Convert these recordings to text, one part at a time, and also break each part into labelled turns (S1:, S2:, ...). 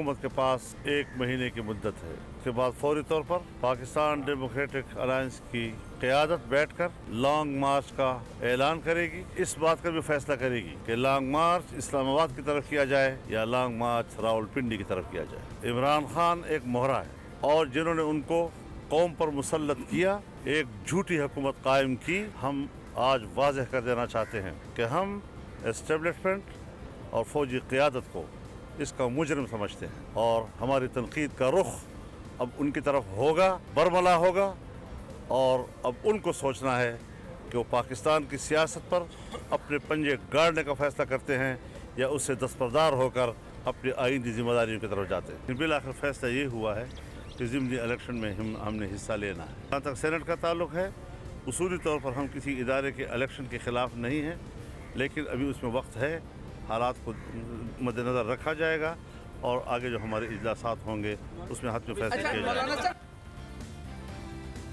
S1: हुकूमत के पास 1 महीने की मुद्दत है। उसके बाद फौरी तौर पर पाकिस्तान डेमोक्रेटिक अलायंस की क़यादत बैठकर लॉन्ग मार्च का ऐलान करेगी। इस बात का भी फैसला करेगी कि लॉन्ग मार्च इस्लामाबाद की तरफ किया जाए या लॉन्ग मार्च रावलपिंडी की तरफ किया जाए। इमरान खान एक मोहरा है और जिन्होंने उनको कौम पर मुसल्लत किया, एक झूठी हुकूमत कायम की। हम आज वाज़ेह कर देना चाहते हैं कि हम एस्टेब्लिशमेंट और फौजी क़यादत को इसका मुजरिम समझते हैं और हमारी तनकीद का रुख अब उनकी तरफ होगा, बरमला होगा और अब उनको सोचना है कि वो पाकिस्तान की सियासत पर अपने पंजे गाड़ने का फ़ैसला करते हैं या उससे दस्तबरदार होकर अपनी आइंदी जिम्मेदारियों की तरफ जाते हैं। बिल आखिर फैसला ये हुआ है कि ज़िमनी इलेक्शन में हमने हिस्सा लेना है। जहाँ तक सेनेट का ताल्लुक है, उसूली तौर पर हम किसी इदारे के इलेक्शन के ख़िलाफ़ नहीं हैं, लेकिन अभी उसमें वक्त है, हालात को मद्देनज़र रखा जाएगा और आगे जो हमारे इजलासात होंगे उसमें हतमी फैसले किए जाएंगे।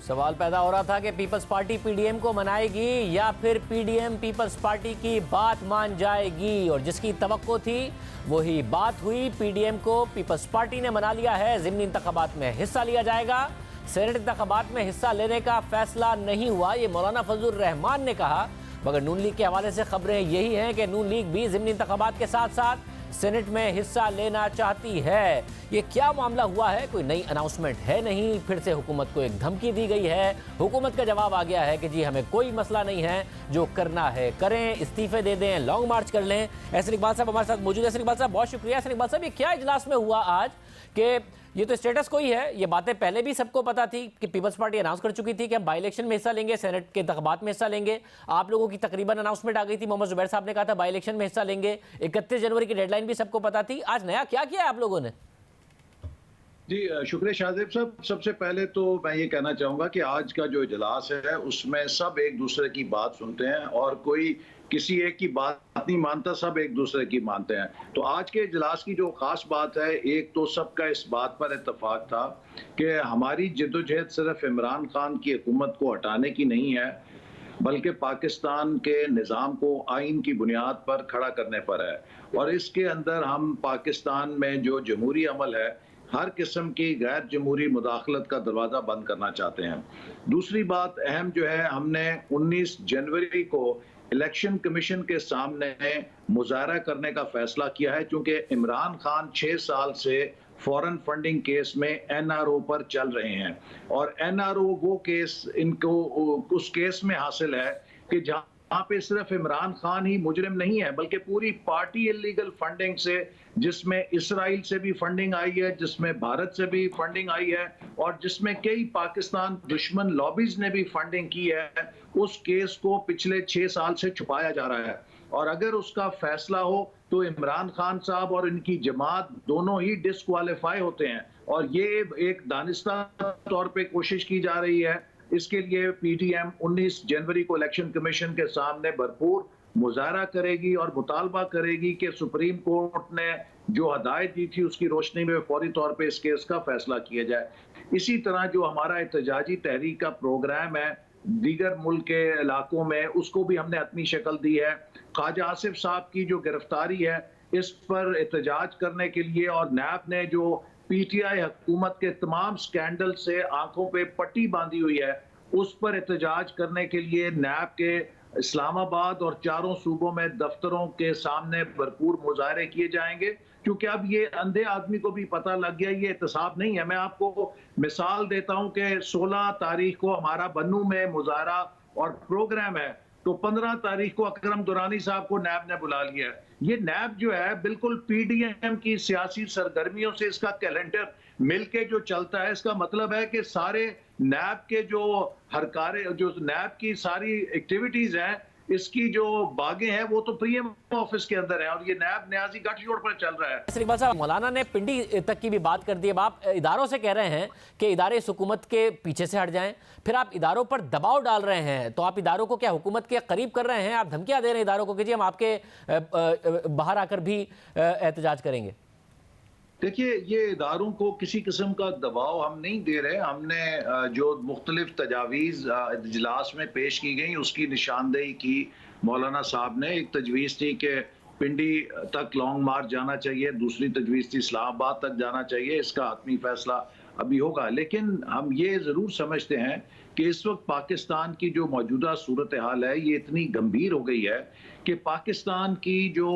S2: सवाल पैदा हो रहा था कि पीपल्स पार्टी पीडीएम को मनाएगी या फिर पीडीएम पीपल्स पार्टी की बात मान जाएगी, और जिसकी तवक्को थी वही बात हुई। पीडीएम को पीपल्स पार्टी ने मना लिया है, ज़िमनी इंतखाबात में हिस्सा लिया जाएगा। सेनेट इंतखाबात में हिस्सा लेने का फैसला नहीं हुआ, ये मौलाना फजलुर रहमान ने कहा, मगर नून लीग के हवाले से खबरें यही हैं कि नून लीग भी ज़िमनी इंतखाबात के साथ साथ सेनेट में हिस्सा लेना चाहती है। ये क्या मामला हुआ है? कोई नई अनाउंसमेंट है नहीं, फिर से हुकूमत को एक धमकी दी गई है। हुकूमत का जवाब आ गया है कि जी हमें कोई मसला नहीं है, जो करना है करें, इस्तीफे दे दें, लॉन्ग मार्च कर लें। एहसन इकबाल साहब हमारे साथ मौजूद है। एहसन इकबाल साहब बहुत शुक्रिया। एहसन इकबाल साहब, ये क्या इजलास में हुआ आज कि ये तो स्टेटस कोई है, ये बातें पहले भी सबको पता थी कि पीपल्स पार्टी अनाउंस कर चुकी थी कि हम बाई इलेक्शन में हिस्सा लेंगे, सेनेट के इंतखाबात में हिस्सा लेंगे। आप लोगों की तकरीबन अनाउंसमेंट आ गई थी, मोहम्मद जुबैर साहब ने कहा था बाई इलेक्शन में हिस्सा लेंगे, 31 जनवरी की डेडलाइन भी सबको पता थी। आज नया क्या किया है आप लोगों ने?
S3: जी शुक्रिया शाहजेब साहब। सबसे पहले तो मैं ये कहना चाहूँगा कि आज का जो इजलास है उसमें सब एक दूसरे की बात सुनते हैं और कोई किसी एक की बात नहीं मानता, सब एक दूसरे की मानते हैं। तो आज के इजलास की जो ख़ास बात है, एक तो सबका इस बात पर इत्तेफाक था कि हमारी जद्दोजहद सिर्फ इमरान खान की हुकूमत को हटाने की नहीं है, बल्कि पाकिस्तान के निज़ाम को आइन की बुनियाद पर खड़ा करने पर है। और इसके अंदर हम पाकिस्तान में जो जमहूरी अमल है, हर किस्म की गैर जमहूरी मुदाखलत का दरवाज़ा बंद करना चाहते हैं। दूसरी बात अहम जो है, हमने 19 जनवरी को इलेक्शन कमीशन के सामने मुजाहरा करने का फैसला किया है, क्योंकि इमरान खान 6 साल से फॉरेन फंडिंग केस में एनआरओ पर चल रहे हैं और एनआरओ वो केस इनको उस केस में हासिल है कि जहाँ पे सिर्फ इमरान खान ही मुजरिम नहीं है, बल्कि पूरी पार्टी इलीगल फंडिंग से, जिसमें इसराइल से भी फंडिंग आई है, जिसमें भारत से भी फंडिंग आई है और जिसमें कई पाकिस्तान दुश्मन लॉबीज ने भी फंडिंग की है, उस केस को पिछले 6 साल से छुपाया जा रहा है। और अगर उसका फैसला हो तो इमरान खान साहब और इनकी जमात दोनों ही डिस्क्वालीफाई होते हैं और ये एक दानिस्ता तौर पे कोशिश की जा रही है। इसके लिए पीटीएम 19 जनवरी को इलेक्शन कमीशन के सामने भरपूर मुजाहरा करेगी और मुतालबा करेगी कि सुप्रीम कोर्ट ने जो हदायत दी थी उसकी रोशनी में फौरी तौर पे इस केस का फैसला किया जाए। इसी तरह जो हमारा एहतजाजी तहरीक का प्रोग्राम है दीगर मुल्क के इलाकों में, उसको भी हमने अपनी शक्ल दी है। ख्वाजा आसिफ साहब की जो गिरफ्तारी है, इस पर एहतजाज करने के लिए और नैब ने जो पीटीआई हुकूमत के तमाम स्कैंडल से आंखों पे पट्टी बांधी हुई है, उस पर एहतजाज करने के लिए नैब के इस्लामाबाद और चारों सूबों में दफ्तरों के सामने भरपूर मुजाहरे किए जाएंगे, क्योंकि अब ये अंधे आदमी को भी पता लग गया ये एहतसाब नहीं है। मैं आपको मिसाल देता हूं कि 16 तारीख को हमारा बन्नू में मुजाहरा और प्रोग्राम है, तो 15 तारीख को अकरम दुरानी साहब को नैब ने बुला लिया है। ये नैब जो है बिल्कुल पीडीएम की सियासी सरगर्मियों से इसका कैलेंडर मिलके जो चलता है। इसका मतलब है कि सारे नैब के जो हरकारे, जो नैब की सारी एक्टिविटीज हैं, इसकी जो बागें हैं वो तो पीएम ऑफिस के अंदर है और ये नैब न्याजी गठजोड़ पर चल रहा है।
S2: इकबाल साहब, मौलाना ने पिंडी तक की भी बात कर दी। अब आप इदारों से कह रहे हैं कि इदारे इस हुकूमत के पीछे से हट जाएं, फिर आप इदारों पर दबाव डाल रहे हैं, तो आप इदारों को क्या हुकूमत के करीब कर रहे हैं? आप धमकियां दे रहे हैं इदारों को कि जी हम आपके बाहर आकर भी एहतजाज करेंगे।
S3: देखिए, ये इदारों को किसी किस्म का दबाव हम नहीं दे रहे। हमने जो मुख्तलिफ तजावीज़ इजलास में पेश की गई उसकी निशानदेही की। मौलाना साहब ने एक तजवीज़ थी कि पिंडी तक लॉन्ग मार्च जाना चाहिए, दूसरी तजवीज़ थी इस्लामाबाद तक जाना चाहिए। इसका हतमी फैसला अभी होगा, लेकिन हम ये ज़रूर समझते हैं कि इस वक्त पाकिस्तान की जो मौजूदा सूरत हाल है ये इतनी गंभीर हो गई है कि पाकिस्तान की जो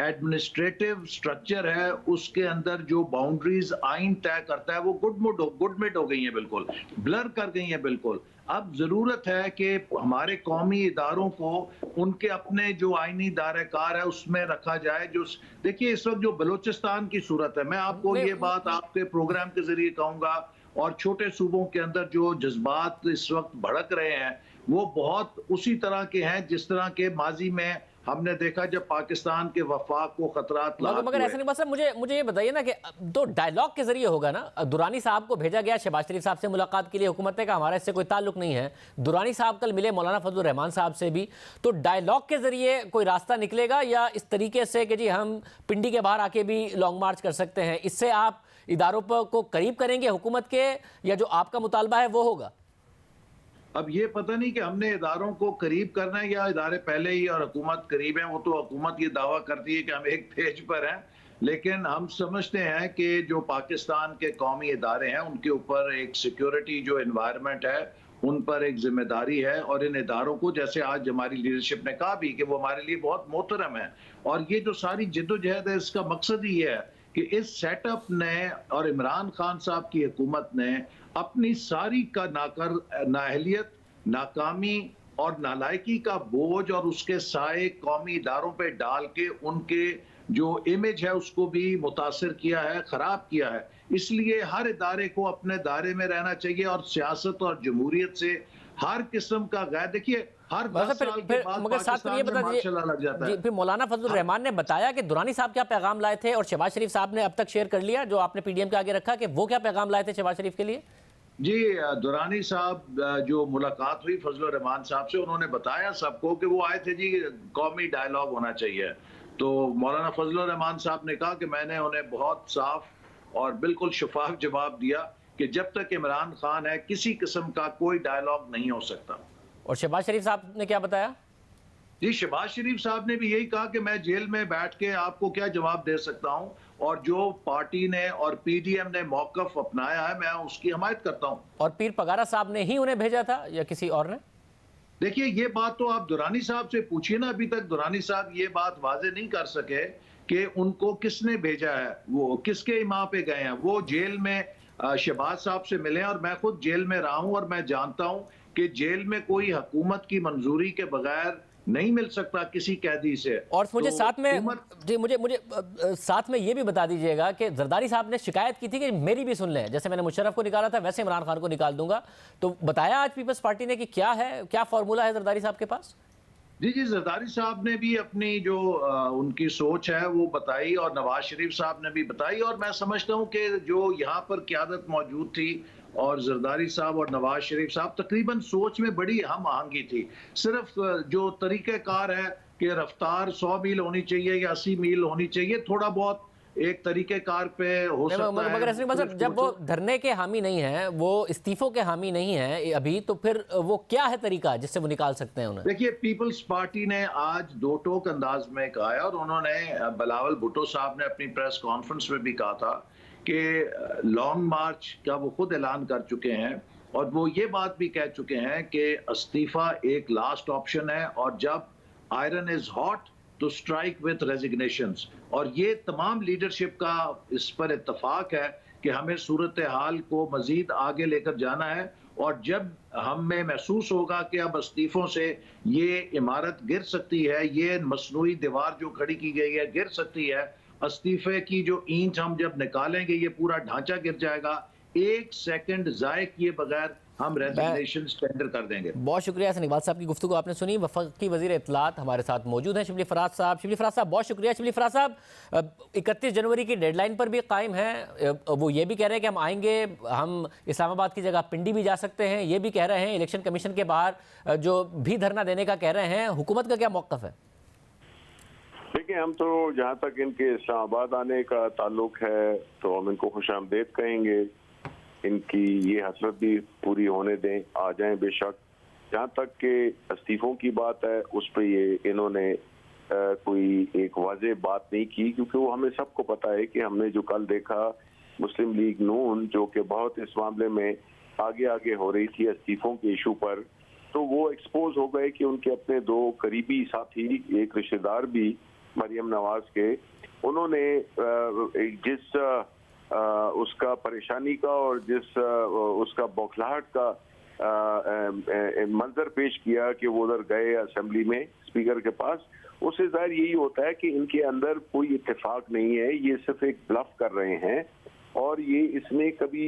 S3: एडमिनिस्ट्रेटिव स्ट्रक्चर है उसके अंदर जो बाउंड्रीज आइन तय करता है वो गुडमिड हो गई हैं, बिल्कुल ब्लर कर गई हैं बिल्कुल। अब जरूरत है कि हमारे कौमी इदारों को उनके अपने जो आईनी दायरेकार है उसमें रखा जाए। जो देखिए इस वक्त जो बलूचिस्तान की सूरत है, मैं आपको ये बात आपके प्रोग्राम के जरिए कहूंगा, और छोटे सूबों के अंदर जो जज्बात इस वक्त भड़क रहे हैं वो बहुत उसी तरह के हैं जिस तरह के माजी में हमने देखा जब पाकिस्तान के वफाक को खतरात
S2: मगर ऐसा नहीं, बस मुझे ये बताइए ना कि तो डायलॉग के जरिए होगा ना। दुरानी साहब को भेजा गया शहबाज शरीफ साहब से मुलाकात के लिए, हुकूमत ने कहा हमारा इससे कोई ताल्लुक नहीं है। दुरानी साहब कल मिले मौलाना फजलुर रहमान साहब से भी, तो डायलॉग के जरिए कोई रास्ता निकलेगा या इस तरीके से कि जी हम पिंडी के बाहर आके भी लॉन्ग मार्च कर सकते हैं, इससे आप इदारों को करीब करेंगे हुकूमत के, या जो आपका मुतालबा है वो होगा?
S3: अब ये पता नहीं कि हमने इदारों को करीब करना है या इदारे पहले ही और हुकूमत करीब है। वो तो हुकूमत ये दावा करती है कि हम एक पेज पर हैं, लेकिन हम समझते हैं कि जो पाकिस्तान के कौमी इदारे हैं उनके ऊपर एक सिक्योरिटी जो एनवायरनमेंट है उन पर एक जिम्मेदारी है, और इन इदारों को जैसे आज हमारी लीडरशिप ने कहा भी कि वो हमारे लिए बहुत मोहतरम है। और ये जो सारी जिद्दोजहद है इसका मकसद ही है कि इस सेटअप ने और इमरान खान साहब की हुकूमत ने अपनी सारी का नाअहलियत, नाकामी और नालायकी का बोझ और उसके साए कौमी इदारों पे डाल के उनके जो इमेज है उसको भी मुतासिर किया है, खराब किया है। इसलिए हर इदारे को अपने दायरे में रहना चाहिए और सियासत और जमहूरियत से हर किस्म का गैर, देखिए हर 10 साल के बाद
S2: मगर साथ में ये बता दीजिए
S3: लग जाता है।
S2: फिर मौलाना फजलुर रहमान ने बताया कि दुरानी साहब क्या पैगाम लाए थे, और शहबाज शरीफ साहब ने अब तक शेयर कर लिया जो आपने पीडीएम के आगे रखा, कि वो क्या पैगाम लाए थे शहबाज शरीफ के लिए?
S3: जी, दुरानी साहब जो मुलाकात हुई फजलुर रहमान साहब से, उन्होंने बताया सबको कि वो आए थे जी कौमी डायलॉग होना चाहिए। तो मौलाना फजलुर रहमान साहब ने कहा कि मैंने उन्हें बहुत साफ और बिल्कुल शफाफ जवाब दिया कि जब तक इमरान खान है किसी किस्म का कोई डायलॉग नहीं हो सकता।
S2: और शहबाज शरीफ साहब ने क्या बताया?
S3: जी, शहबाज शरीफ साहब ने भी यही कहा कि मैं जेल में बैठ के आपको क्या जवाब दे सकता हूं, और जो पार्टी ने और पीडीएम ने मौकफ अपनाया है मैं उसकी हमायत करता हूं।
S2: और पीर पगारा साहब ने ही उन्हें भेजा था या किसी और ने?
S3: देखिए ये बात तो आप दुरानी साहब से पूछिए ना, अभी तक दुरानी साहब ये बात वाजे नहीं कर सके कि उनको किसने भेजा है, वो किसके इमाम पे गए हैं। वो जेल में शहबाज साहब से मिले, और मैं खुद जेल में रहा हूं और मैं जानता हूं कि जेल में कोई हुकूमत की मंजूरी के बगैर नहीं मिल सकता किसी कैदी से।
S2: और मुझे
S3: तो
S2: साथ में जी मुझे साथ में ये भी बता दीजिएगा कि जरदारी साहब ने शिकायत की थी कि मेरी भी सुन लें, जैसे मैंने मुशर्रफ को निकाला था वैसे इमरान खान को निकाल दूंगा। तो बताया आज पीपल्स पार्टी ने कि क्या है, क्या फॉर्मूला है जरदारी साहब के पास?
S3: जी जरदारी साहब ने भी अपनी जो उनकी सोच है वो बताई, और नवाज शरीफ साहब ने भी बताई, और मैं समझता हूं कि जो यहाँ पर क़यादत मौजूद थी और जरदारी साहब और नवाज शरीफ साहब तकरीबन सोच में बड़ी हम आहंगी थी। सिर्फ जो तरीक़ेकार है कि रफ्तार 100 मील होनी चाहिए या 80 मील होनी चाहिए, थोड़ा बहुत एक तरीक़ेकार पे हो सकता है।
S2: मगर ऐसे मतलब जब वो धरने के हामी नहीं है, वो इस्तीफों के हामी नहीं है अभी, तो फिर वो क्या है तरीका जिससे वो निकाल सकते हैं उन्हें?
S3: देखिए पीपल्स पार्टी ने आज दो टोक अंदाज में कहा है, और उन्होंने बिलावल भुट्टो साहब ने अपनी प्रेस कॉन्फ्रेंस में भी कहा था कि लॉन्ग मार्च का वो खुद ऐलान कर चुके हैं, और वो ये बात भी कह चुके हैं कि इस्तीफा एक लास्ट ऑप्शन है, और जब आयरन इज हॉट तो स्ट्राइक विथ रेजिग्नेशंस। और ये तमाम लीडरशिप का इस पर इत्तफाक है कि हमें सूरत हाल को मजीद आगे लेकर जाना है, और जब हमें महसूस होगा कि अब इस्तीफों से ये इमारत गिर सकती है, ये मसनूई दीवार जो खड़ी की गई है गिर सकती है, इस्तीफे की जो ईंट हम जब निकालेंगे ये पूरा ढांचा गिर जाएगा, एक सेकंड जाए किए बगैर हम रेजिग्नेशन टेंडर कर देंगे।
S2: बहुत शुक्रिया हसन इकबाल साहब की गुफ्तगू आपने सुनी। वफाकी वज़ीर इत्तलात हमारे साथ मौजूद हैं शिबली फराज साहब। शिबली फराज साहब बहुत शुक्रिया। शिबली फराज साहब 31 जनवरी की डेडलाइन पर भी कायम हैं, वो ये भी कह रहे हैं कि हम आएंगे, हम इस्लामाबाद की जगह पिंडी भी जा सकते हैं, ये भी कह रहे हैं। इलेक्शन कमीशन के बाहर जो भी धरना देने का कह रहे हैं, हुकूमत का क्या मौक़िफ़ है?
S4: देखिए हम तो जहाँ तक इनके इस्लामाबाद आने का ताल्लुक है तो हम इनको खुशामदीद कहेंगे, इनकी ये हसरत भी पूरी होने दें, आ जाएं बेशक। जहाँ तक के इस्तीफों की बात है उस पर ये इन्होंने कोई एक वाजे बात नहीं की, क्योंकि वो हमें सबको पता है कि हमने जो कल देखा मुस्लिम लीग नून जो कि बहुत इस मामले में आगे आगे हो रही थी इस्तीफों के इशू पर, तो वो एक्सपोज हो गए कि उनके अपने दो करीबी साथी, एक रिश्तेदार भी मरियम नवाज के, उन्होंने जिस उसका परेशानी का और जिस उसका बौखलाहट का मंजर पेश किया कि वो उधर गए असेंबली में स्पीकर के पास, उससे जाहिर यही होता है कि इनके अंदर कोई इत्तेफाक नहीं है, ये सिर्फ एक ब्लफ कर रहे हैं। और ये इसमें कभी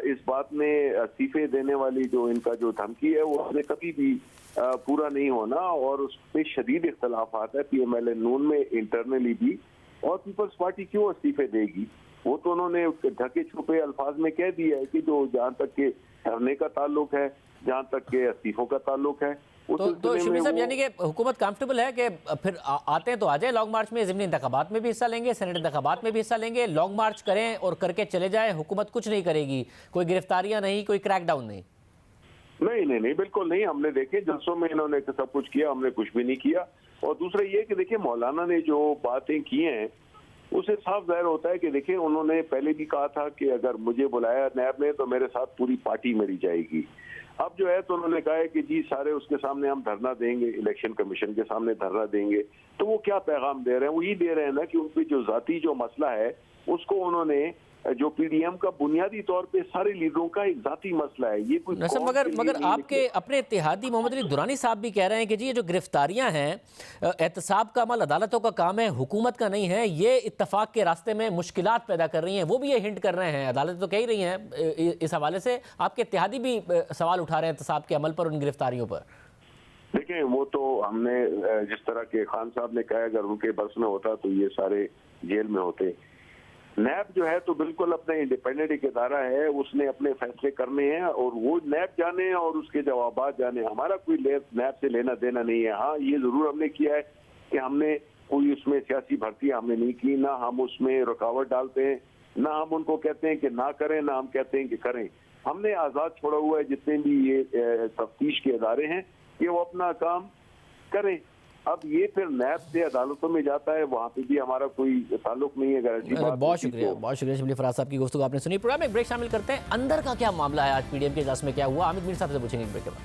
S4: इस बात में इस्तीफे देने वाली जो इनका जो धमकी है वो हमें कभी भी पूरा नहीं होना, और उस पर शदीद इख्तलाफात है PMLN नून में इंटरनली भी। और पीपल्स पार्टी क्यों इस्तीफे देगी? वो तो उन्होंने ढके छुपे अल्फाज में कह दिया है कि जो जहाँ तक के धरने का ताल्लुक है, जहाँ तक के इस्तीफों का ताल्लुक है,
S2: तो शबीर साहब यानी कि हुकूमत कंफर्टेबल है कि फिर आते हैं तो आ जाए लॉन्ग मार्च में, ज़िमनी इंतखाबात में भी हिस्सा लेंगे, सेनेट इंतखाबात में भी हिस्सा लेंगे, लॉन्ग मार्च करें और करके चले जाए, हुकूमत कुछ नहीं करेगी, कोई गिरफ्तारियां नहीं, कोई क्रैकडाउन नहीं?
S4: नहीं, बिल्कुल नहीं। हमने देखे जलसों में इन्होंने सब कुछ किया, हमने कुछ भी नहीं किया। और दूसरा ये कि देखिए मौलाना ने जो बातें की हैं उसे साफ जाहिर होता है कि देखिए उन्होंने पहले भी कहा था कि अगर मुझे बुलाया नैब ने तो मेरे साथ पूरी पार्टी मेरी जाएगी। अब जो है तो उन्होंने कहा है कि जी सारे उसके सामने हम धरना देंगे, इलेक्शन कमीशन के सामने धरना देंगे। तो वो क्या पैगाम दे रहे हैं? वो ये दे रहे हैं ना कि उनकी जो जाती जो मसला है उसको उन्होंने, जो PDM का बुनियादी तौर पे सारे लीडरों का एक जाती मसला है, ये कोई
S2: मगर आपके अपने इत्तेहादी मोहम्मद अली दुरानी साहब भी कह रहे हैं कि जी ये जो गिरफ्तारियां हैं, एहतसाब का अमल अदालतों का काम है, हुकूमत का नहीं है, ये इत्तफाक के रास्ते में मुश्किलात पैदा कर रही हैं। वो भी ये हिंट कर रहे हैं, अदालतें तो कह ही रही हैं इस हवाले से। आपके इत्तेहादी भी सवाल उठा रहे हैं एहतसाब के अमल पर, उन गिरफ्तारियों पर।
S4: देखिए वो तो हमने जिस तरह के खान साहब ने कहा अगर उनके बस में होता तो ये सारे जेल में होते। नैब जो है तो बिल्कुल अपना इंडिपेंडेंट एक इदारा है, उसने अपने फैसले करने हैं और वो नैब जाने और उसके जवाबात जाने, हमारा कोई नैब से लेना देना नहीं है। हाँ ये जरूर हमने किया है कि हमने कोई उसमें सियासी भर्ती हमने नहीं की, ना हम उसमें रुकावट डालते हैं, ना हम उनको कहते हैं कि ना करें, ना हम कहते हैं कि करें। हमने आज़ाद छोड़ा हुआ है जितने भी ये तफ्तीश के इदारे हैं कि वो अपना काम करें। अब ये फिर नैब से अदालतों में जाता है, वहाँ पे भी हमारा कोई ताल्लुक नहीं है।
S2: बहुत शुक्रिया शबली फराज साहब की गुफ्तगू आपने सुनी। प्रोग्राम में एक ब्रेक शामिल करते हैं। अंदर का क्या मामला है आज PDM के इजलास में, क्या हुआ, हामिद मीर साहब से पूछेंगे एक ब्रेक के बाद।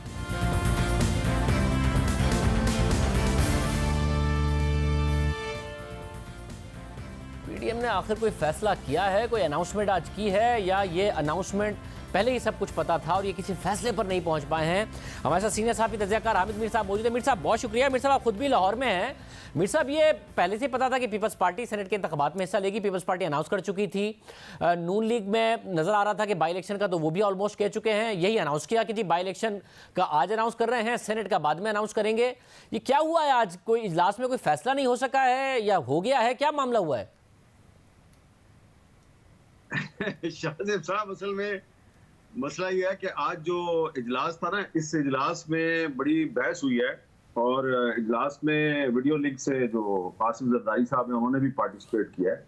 S2: PDM ने आखिर कोई फैसला किया है, कोई अनाउंसमेंट आज की है, या ये अनाउंसमेंट पहले ही सब कुछ पता था और ये किसी फैसले पर नहीं पहुंच पाए हैं? हमारे साथ सीनियर साहब की तजज़ियाकार हामिद मीर साहब मौजूद है। मीर साहब बहुत शुक्रिया। मीर साहब आप खुद भी लाहौर में हैं। मीर साहब ये पहले से पता था कि पीपल्स पार्टी सेनेट के इंतखाबात में हिस्सा लेगी, पीपल्स पार्टी अनाउंस कर चुकी थी। नून लीग में नजर आ रहा था कि बाई इलेक्शन का तो वो भी ऑलमोस्ट कह चुके हैं, यही अनाउंस किया कि जी बाई इलेक्शन का आज अनाउंस कर रहे हैं, सेनेट का बाद में अनाउंस करेंगे। ये क्या हुआ है आज? कोई इजलास में कोई फैसला नहीं हो सका है या हो गया है? क्या मामला हुआ है?
S3: शाहजेब साहब असल में मसला ये है कि आज जो इजलास था ना, इस इजलास में बड़ी बहस हुई है और इजलास में वीडियो लिंक से जो कासिम जरदारी साहब हैं उन्होंने भी पार्टिसिपेट किया है।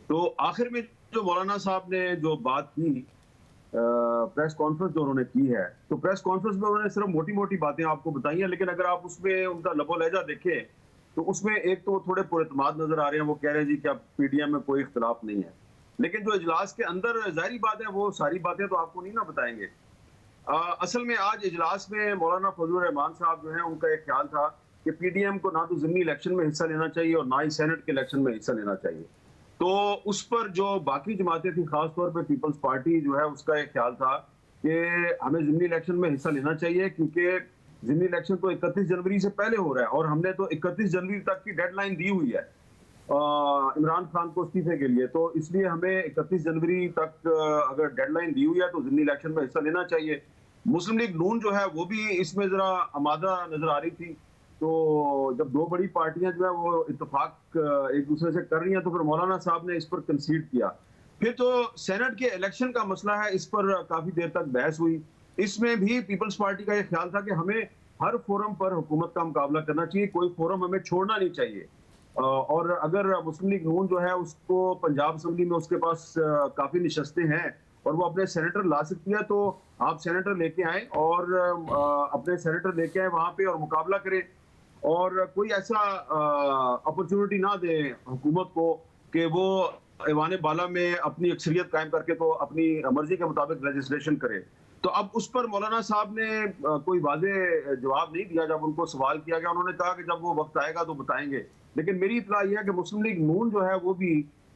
S3: तो आखिर में जो मौलाना साहब ने जो बात की, प्रेस कॉन्फ्रेंस जो उन्होंने की है, तो प्रेस कॉन्फ्रेंस में उन्होंने सिर्फ मोटी मोटी बातें आपको बताई हैं, लेकिन अगर आप उसमें उनका लबो लहजा देखें तो उसमें एक तो थोड़े पुरएतमाद नजर आ रहे हैं। वो कह रहे हैं जी कि अब PDM में कोई इख्तलाफ नहीं है, लेकिन जो इजलास के अंदर जाहिर बात है वो सारी बातें तो आपको नहीं ना बताएंगे। असल में आज इजलास में मौलाना फजलुर रहमान साहब जो है उनका एक ख्याल था कि PDM को ना तो ज़िमनी इलेक्शन में हिस्सा लेना चाहिए और ना ही सेनेट के इलेक्शन में हिस्सा लेना चाहिए। तो उस पर जो बाकी जमातें थी, खासतौर पर पीपल्स पार्टी जो है, उसका एक ख्याल था कि हमें ज़िमनी इलेक्शन में हिस्सा लेना चाहिए, क्योंकि ज़िमनी इलेक्शन तो 31 जनवरी से पहले हो रहा है और हमने तो 31 जनवरी तक की डेडलाइन दी हुई है इमरान खान को इस्तीफे के लिए। तो इसलिए हमें 31 जनवरी तक अगर डेडलाइन दी हुई है तो ज़िमनी इलेक्शन में हिस्सा लेना चाहिए। मुस्लिम लीग नून जो है वो भी इसमें जरा आमादा नजर आ रही थी। तो जब दो बड़ी पार्टियां जो है वो इत्तेफाक एक दूसरे से कर रही हैं तो फिर मौलाना साहब ने इस पर कंसीड किया। फिर तो सेनेट के इलेक्शन का मसला है, इस पर काफी देर तक बहस हुई। इसमें भी पीपल्स पार्टी का यह ख्याल था कि हमें हर फोरम पर हुकूमत का मुकाबला करना चाहिए, कोई फोरम हमें छोड़ना नहीं चाहिए। और अगर मुस्लिम लीग नून जो है उसको पंजाब असम्बली में उसके पास काफी निशस्तें हैं और वो अपने सेनेटर ला सकती है, तो आप सेनेटर लेके आए और अपने सेनेटर लेके आए वहां पे और मुकाबला करें।
S5: और कोई ऐसा अपॉर्चुनिटी ना दे हुकूमत को कि वो ऐवान बाला में अपनी अक्सरियत कायम करके तो अपनी मर्जी के मुताबिक लेजिस्लेशन करे। तो अब उस पर मौलाना साहब ने कोई वाज़ेह जवाब नहीं दिया। जब उनको सवाल किया गया उन्होंने कहा कि जब वो वक्त आएगा तो बताएंगे। लेकिन मेरी इत्तला यह है कि मुस्लिम लीग नून जो है वो भी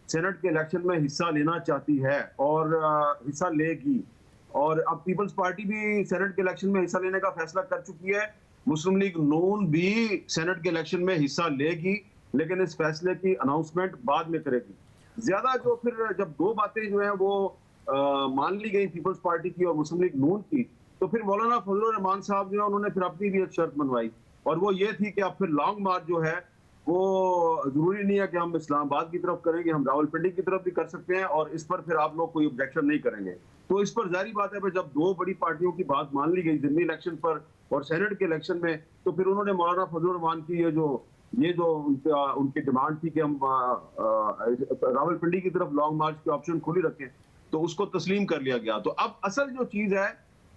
S5: सेनेट के इलेक्शन में हिस्सा लेना चाहती है और हिस्सा लेगी। और अब पीपल्स पार्टी भी सेनेट के इलेक्शन में हिस्सा लेने का फैसला कर चुकी है। मुस्लिम लीग नून भी सेनेट के इलेक्शन में हिस्सा लेगी, लेकिन इस फैसले की अनाउंसमेंट बाद में करेगी। ज्यादा जो फिर जब दो बातें जो है वो मान ली गई पीपल्स पार्टी की और मुस्लिम लीग नून की, तो फिर मौलाना फजलुर रहमान साहब जो है उन्होंने फिर अपनी भी एक शर्त मनवाई, और वो ये थी कि अब फिर लॉन्ग मार्च जो है वो जरूरी नहीं है कि हम इस्लामाबाद की तरफ करेंगे, हम रावलपिंडी की तरफ भी कर सकते हैं और इस पर फिर आप लोग कोई ऑब्जेक्शन नहीं करेंगे। तो इस पर जारी बात है कि जब दो बड़ी पार्टियों की बात मान ली गई दिल्ली इलेक्शन पर और सेनेट के इलेक्शन में, तो फिर उन्होंने मौलाना फजलुर रहमान की ये जो उनकी डिमांड थी कि हम रावलपिंडी की तरफ लॉन्ग मार्च के ऑप्शन खुली रखें, तो उसको तस्लीम कर लिया गया। तो अब असल जो चीज है,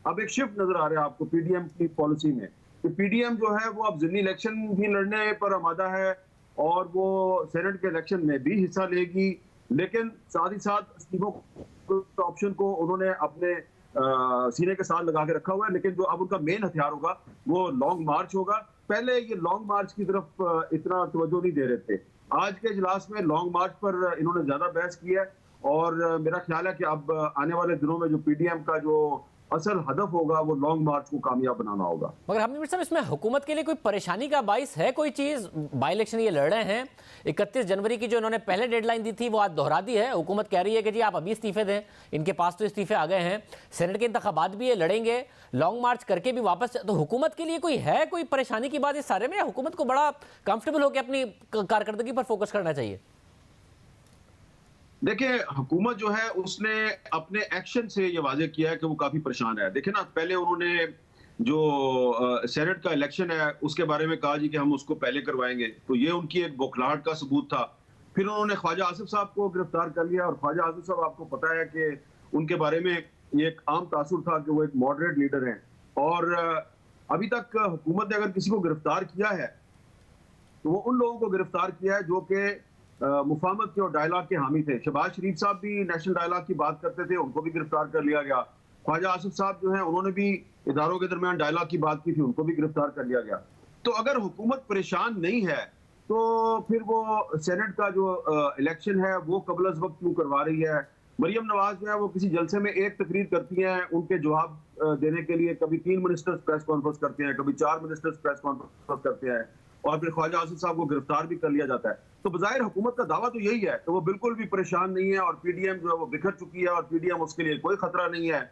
S5: अब एक शिफ्ट नजर आ रहा है आपको पीडीएम की पॉलिसी में कि पीडीएम जो है वो अब जिमनी इलेक्शन भी लड़ने पर आमादा है और वो सेनेट के इलेक्शन में भी हिस्सा लेगी, लेकिन साथ ही साथ इस्तीफों के ऑप्शन को उन्होंने अपने सीने के साथ लगा के रखा हुआ है। लेकिन जो अब उनका मेन हथियार होगा वो लॉन्ग मार्च होगा। पहले ये लॉन्ग मार्च की तरफ इतना तवज्जो नहीं दे रहे थे। आज के इजलास में लॉन्ग मार्च पर इन्होंने ज्यादा बहस की है और मेरा ख्याल है कि अब आने वाले दिनों में जो पीडीएम का जो असल हदफ होगा वो लॉन्ग मार्च को कामयाब बनाना होगा।
S2: मगर हमीद साहब, इसमें हुकूमत के लिए कोई परेशानी का बाइस है कोई चीज़? बाई इलेक्शन ये लड़ रहे हैं, 31 जनवरी की जो इन्होंने पहले डेडलाइन दी थी वो आज दोहरा दी है। हुकूमत कह रही है कि जी आप अभी इस्तीफे दें, इनके पास तो इस्तीफे आ गए हैं, सेनेट के इंतखाबात भी ये लड़ेंगे, लॉन्ग मार्च करके भी वापस। तो हुकूमत के लिए कोई परेशानी की बात इस सारे में, या हुकूमत को बड़ा कंफर्टेबल होकर अपनी कारकर्दगी पर फोकस करना चाहिए?
S5: देखिए, हुकूमत जो है उसने अपने एक्शन से ये वाजे किया है कि वो काफी परेशान है। देखिए ना, पहले उन्होंने जो सेनेट का इलेक्शन है उसके बारे में कहा जी कि हम उसको पहले करवाएंगे, तो ये उनकी एक बौखलाहट का सबूत था। फिर उन्होंने ख्वाजा आसिफ साहब को गिरफ्तार कर लिया, और ख्वाजा आसिफ साहब आपको पता है कि उनके बारे में ये एक आम तासुर था कि वो एक मॉडरेट लीडर हैं, और अभी तक हुकूमत ने अगर किसी को गिरफ्तार किया है तो वो उन लोगों को गिरफ्तार किया है जो कि मुफाहमत के और डायलॉग के हामी थे। शहबाज शरीफ साहब भी नेशनल डायलॉग की बात करते थे, उनको भी गिरफ्तार कर लिया गया। ख्वाजा आसिफ साहब जो हैं उन्होंने भी इदारों के दरमियान डायलॉग की बात की थी, उनको भी गिरफ्तार कर लिया गया। तो अगर हुकूमत परेशान नहीं है तो फिर वो सेनेट का जो इलेक्शन है वो कबल अज़ वक्त क्यों करवा रही है? मरियम नवाज जो है वो किसी जलसे में एक तकरीर करती हैं, उनके जवाब देने के लिए कभी 3 मिनिस्टर्स प्रेस कॉन्फ्रेंस करते हैं, कभी 4 मिनिस्टर्स प्रेस कॉन्फ्रेंस करते हैं, और फिर ख्वाजा आसिफ साहब को गिरफ्तार भी कर लिया जाता है। तो बज़ाहिर हुकूमत का दावा तो यही है कि वो बिल्कुल भी परेशान नहीं है, और पीडीएम जो है वो बिखर चुकी है, और पीडीएम उसके लिए कोई खतरा नहीं है।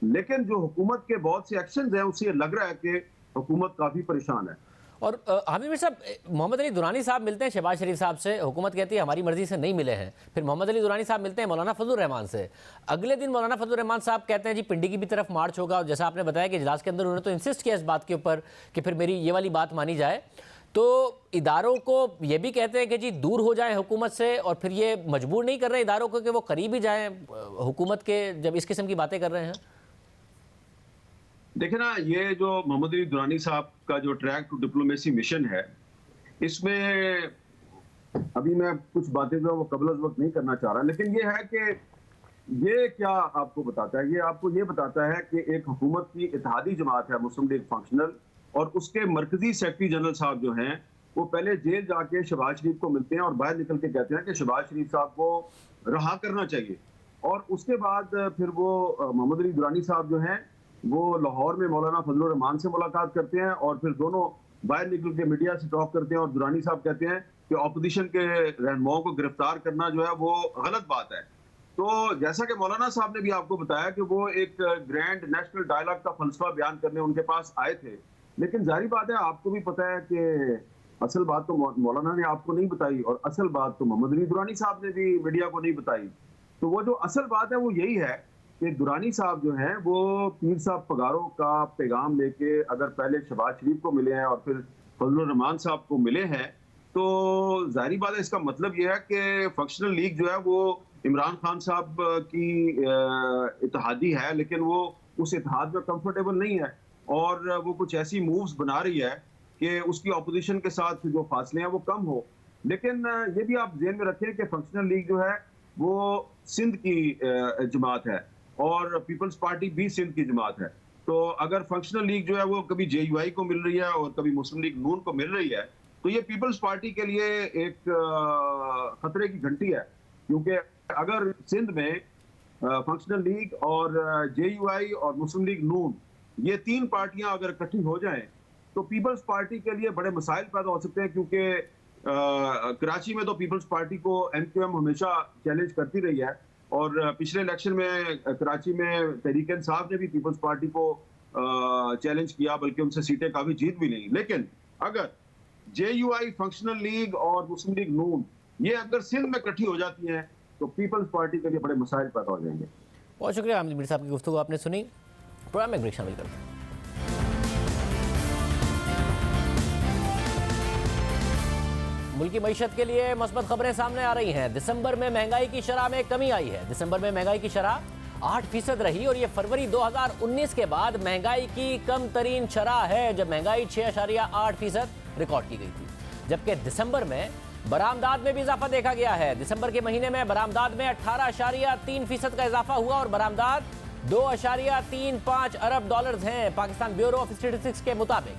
S5: लेकिन जो हुकूमत के बहुत से एक्शन हैं उससे लग रहा है कि हुकूमत काफी परेशान है।
S2: और हामिद साहब, मोहम्मद अली दुरानी साहब मिलते हैं शहबाज शरीफ साहब से, हुकूमत कहती है हमारी मर्जी से नहीं मिले हैं। फिर मोहम्मद अली दुरानी साहब मिलते हैं मौलाना फजलुर रहमान से। अगले दिन मौलाना फजलुर रहमान साहब कहते हैं जी पिंडी की भी तरफ मार्च होगा, और जैसा आपने बताया कि इजलास के अंदर उन्होंने तो इंसिस्ट किया इस बात के ऊपर कि फिर मेरी ये वाली बात मानी जाए। तो इदारों को ये भी कहते हैं कि जी दूर हो जाए हुकूमत से, और फिर ये मजबूर नहीं कर रहे इदारों को कि वो करीब ही जाएं हुकूमत के, जब इस किस्म की बातें कर रहे हैं।
S5: देखे ना, ये जो मोहम्मद अली दुरानी साहब का जो ट्रैक टू डिप्लोमेसी मिशन है, इसमें अभी मैं कुछ बातें जो वो कबल वक्त नहीं करना चाह रहा, लेकिन ये है कि ये क्या आपको बताता है, ये आपको ये बताता है कि एक हुकूमत की इत्तेहादी जमात है मुस्लिम लीग फंक्शनल, और उसके मरकजी सेक्रेटरी जनरल साहब जो हैं वो पहले जेल जाके शहबाज शरीफ को मिलते हैं और बाहर निकल के कहते हैं कि शहबाज शरीफ साहब को रहा करना चाहिए। और उसके बाद फिर वो मोहम्मद अली दुरानी साहब जो हैं वो लाहौर में मौलाना फजलुर रहमान से मुलाकात करते हैं, और फिर दोनों बाहर निकल के मीडिया से टॉक करते हैं, और दुरानी साहब कहते हैं कि ऑपोजिशन के रहनुमाओं को गिरफ्तार करना जो है वो गलत बात है। तो जैसा कि मौलाना साहब ने भी आपको बताया कि वो एक ग्रैंड नेशनल डायलॉग का फलसफा बयान करने उनके पास आए थे, लेकिन जारी बात है आपको भी पता है कि असल बात तो मौलाना ने आपको नहीं बताई, और असल बात तो मोहम्मद अली दुरानी साहब ने भी मीडिया को नहीं बताई। तो वो जो असल बात है वो यही है कि दुरानी साहब जो हैं वो पीर साहब पगारों का पैगाम लेके अगर पहले शहबाज शरीफ को मिले हैं और फिर फजलुर रहमान साहब को मिले हैं, तो जाहिर बात है इसका मतलब ये है कि फंक्शनल लीग जो है वो इमरान खान साहब की इत्तेहादी है, लेकिन वो उस इत्तेहाद में कंफर्टेबल नहीं है, और वो कुछ ऐसी मूव्स बना रही है कि उसकी ऑपोजिशन के साथ जो फासले हैं वो कम हो। लेकिन ये भी आप ध्यान में रखें कि फंक्शनल लीग जो है वो सिंध की जमात है और पीपल्स पार्टी भी सिंध की जमात है। तो अगर फंक्शनल लीग जो है वो कभी JUI को मिल रही है और कभी मुस्लिम लीग नून को मिल रही है, तो ये पीपल्स पार्टी के लिए एक खतरे की घंटी है। क्योंकि अगर सिंध में फंक्शनल लीग और JUI और मुस्लिम लीग नून ये तीन पार्टियां अगर इकट्ठी हो जाएं तो पीपल्स पार्टी के लिए बड़े मसाइल पैदा हो सकते हैं। क्योंकि कराची में तो पीपल्स पार्टी को MQM हमेशा चैलेंज करती रही है और पिछले इलेक्शन में कराची में तहरीक इंसाफ ने भी पीपल्स पार्टी को चैलेंज किया, बल्कि उनसे सीटें काफी जीत भी नहीं। लेकिन अगर JUI, फंक्शनल लीग और मुस्लिम लीग नून ये अगर सिंध में इकट्ठी हो जाती हैं तो पीपल्स पार्टी के लिए बड़े मसाइल पैदा हो जाएंगे।
S2: बहुत शुक्रिया आमिर मीर साहब की गुफ्तगू आपने सुनी। प्रोग्राम में ब्रेक शामिल करते हैं। मुल्क की मईशत के लिए मस्बत खबरें सामने आ रही हैं। दिसंबर में महंगाई की शरह में कमी आई है। दिसंबर में महंगाई की शरह 8% रही और ये फरवरी 2019 के बाद महंगाई की कम तरीन शरह है, जब महंगाई 6.8% रिकॉर्ड की गई थी। जबकि दिसंबर में बरामदात में भी इजाफा देखा गया है। दिसंबर के महीने में बरामदात में 18.3% का इजाफा हुआ और बरामदात 2.35 अरब डॉलर्स हैं। पाकिस्तान ब्यूरो ऑफ स्टैटिस्टिक्स के मुताबिक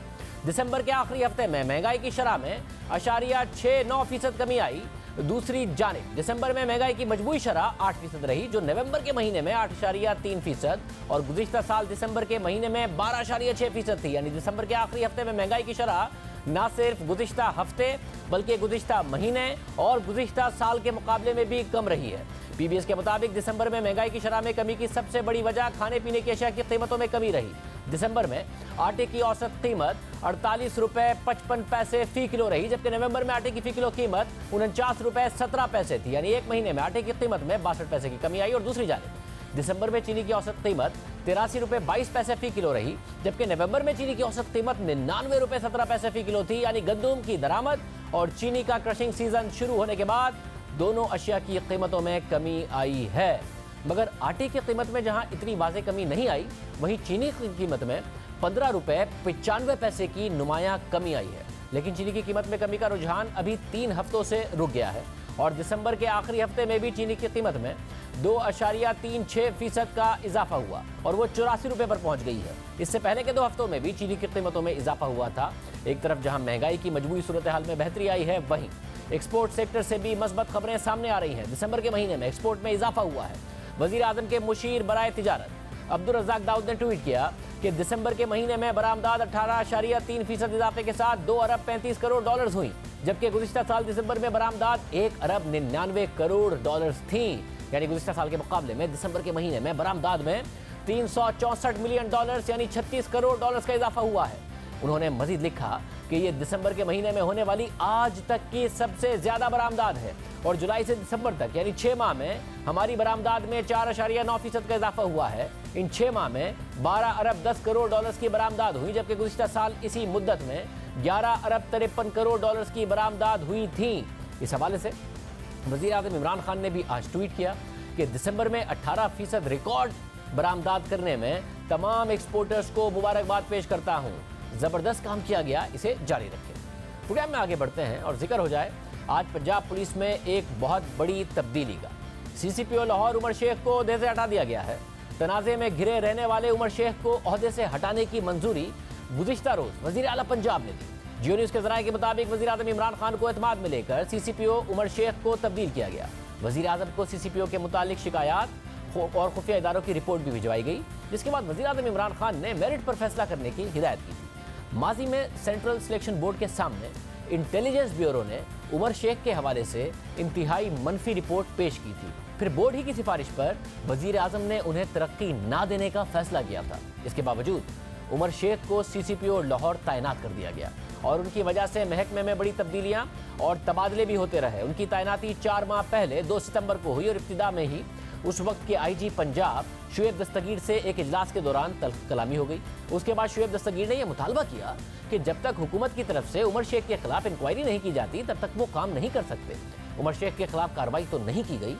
S2: दिसंबर के आखिरी हफ्ते में महंगाई की शरह में 0.69% कमी आई। दूसरी जानिब दिसंबर में महंगाई की मजबूरी शरह 8% रही, जो नवंबर के महीने में 8.3% और गुज़िश्ता साल दिसंबर के महीने में 12.6% थी। यानी दिसंबर के आखिरी हफ्ते में महंगाई की शरह न सिर्फ गुज़िश्ता हफ्ते बल्कि गुज़िश्ता महीने और गुज़िश्ता साल के मुकाबले में भी कम रही है। PBS के मुताबिक दिसंबर में महंगाई की शरह में कमी की सबसे बड़ी वजह खाने पीने की अशिया की कीमतों में कमी रही। दिसंबर में आटे की औसत कीमत 48 रुपए 55 पैसे फी किलो रही, जबकि नवंबर में आटे की फी किलो कीमत 49 रुपए 17 पैसे थी। यानी एक महीने में आटे की कीमत में 62 पैसे की कमी आई। और दूसरी जानिब दिसंबर में चीनी की औसत कीमत 83 रुपए 22 पैसे फी किलो रही, जबकि नवंबर में चीनी की औसत कीमत 99 रुपए 17 पैसे फी किलो थी। यानी गंदम की दरामद और चीनी का क्रशिंग सीजन शुरू होने के बाद दोनों अशिया की कीमतों में कमी आई है। मगर आटे की कीमत में जहां इतनी वाज़ेह कमी नहीं आई, वहीं चीनी की कीमत में 15 रुपए 95 पैसे की नुमायां कमी आई है। लेकिन चीनी की कीमत में कमी का रुझान अभी 3 हफ्तों से रुक गया है और दिसंबर के आखिरी हफ्ते में भी चीनी की कीमत में 2.36% का इजाफा हुआ और वो 84 रुपए पर पहुंच गई है। इससे पहले के 2 हफ्तों में भी चीनी की कीमतों में इजाफा हुआ था। एक तरफ जहां महंगाई की मजबूरी सूरत हाल में बेहतरी आई है, वहीं एक्सपोर्ट सेक्टर से भी मस्बत खबरें सामने आ रही हैं। दिसंबर के महीने में एक्सपोर्ट में इजाफा हुआ है। वजीर आजम के मुशीर बराए तिजारत अब्दुल रज़ाक दाऊद ने ट्वीट किया कि दिसंबर के महीने में बरामदात 18.3% इजाफे के साथ 2 अरब 35 करोड़ डॉलर्स हुई, जबकि गुज़िश्ता साल दिसंबर में बरामदात 1 अरब 99 करोड़ डॉलर्स थी। यानी गुज़िश्ता साल के मुकाबले में दिसंबर के महीने में बरामदात में 364 मिलियन डॉलर्स यानी 36 करोड़ डॉलर्स का इजाफा हुआ है। उन्होंने मजीद लिखा कि ये दिसंबर के महीने में होने वाली आज तक की सबसे ज्यादा बरामदात है और जुलाई से दिसंबर तक यानी 6 माह में हमारी बरामदात में 4.9% का इजाफा हुआ है। इन 6 माह में 12 अरब 10 करोड़ डॉलर्स की बरामदात हुई, जबकि गुज़िश्ता साल इसी मुद्दत में 11 अरब 53 करोड़ डॉलर्स की बरामदात हुई थी। इस हवाले से वज़ीर आज़म इमरान खान ने भी आज ट्वीट किया कि दिसंबर में 18% रिकॉर्ड बरामदात करने में तमाम एक्सपोर्टर्स को मुबारकबाद पेश करता हूँ। जबरदस्त काम किया गया, इसे जारी रखें। प्रोग्राम में आगे बढ़ते हैं और जिक्र हो जाए आज पंजाब पुलिस में एक बहुत बड़ी तब्दीली का। CCPO लाहौर उमर शेख को ओहदे से हटा दिया गया है। तनाज़े में घिरे रहने वाले उमर शेख को ओहदे से हटाने की मंजूरी गुज़िश्ता रोज़ वज़ीर आला पंजाब ने दी। जियो न्यूज़ के ज़राए के मुताबिक वज़ीर आज़म इमरान खान को एतमाद में लेकर CCPO उमर शेख को तब्दील किया गया। वज़ीर आज़म को CCPO के मुतालिक शिकायत और खुफिया इदारों की रिपोर्ट भी भिजवाई गई, जिसके बाद वज़ीर आज़म इमरान खान ने मेरिट पर फैसला करने की हिदायत की थी। माजी में सेंट्रल सिलेक्शन बोर्ड के सामने इंटेलिजेंस ब्यूरो ने उमर शेख के हवाले से इंतहाई मनफी रिपोर्ट पेश की थी। फिर बोर्ड ही की सिफारिश पर वज़ीर आज़म ने उन्हें तरक्की ना देने का फैसला किया था। इसके बावजूद उमर शेख को CCPO लाहौर तैनात कर दिया गया और उनकी वजह से महकमे में बड़ी तब्दीलियां और तबादले भी होते रहे। उनकी तैनाती 4 माह पहले 2 सितंबर को हुई और इब्तिदा में ही उस वक्त के IG पंजाब शुएब दस्तगीर से एक इजलास के दौरान तल्ख कलामी हो गई। उसके बाद शुएब दस्तगीर ने यह मुतालबा किया कि जब तक हुकूमत की तरफ से उमर शेख के खिलाफ इंक्वायरी नहीं की जाती तब तक वो काम नहीं कर सकते। उमर शेख के खिलाफ कार्रवाई तो नहीं की गई,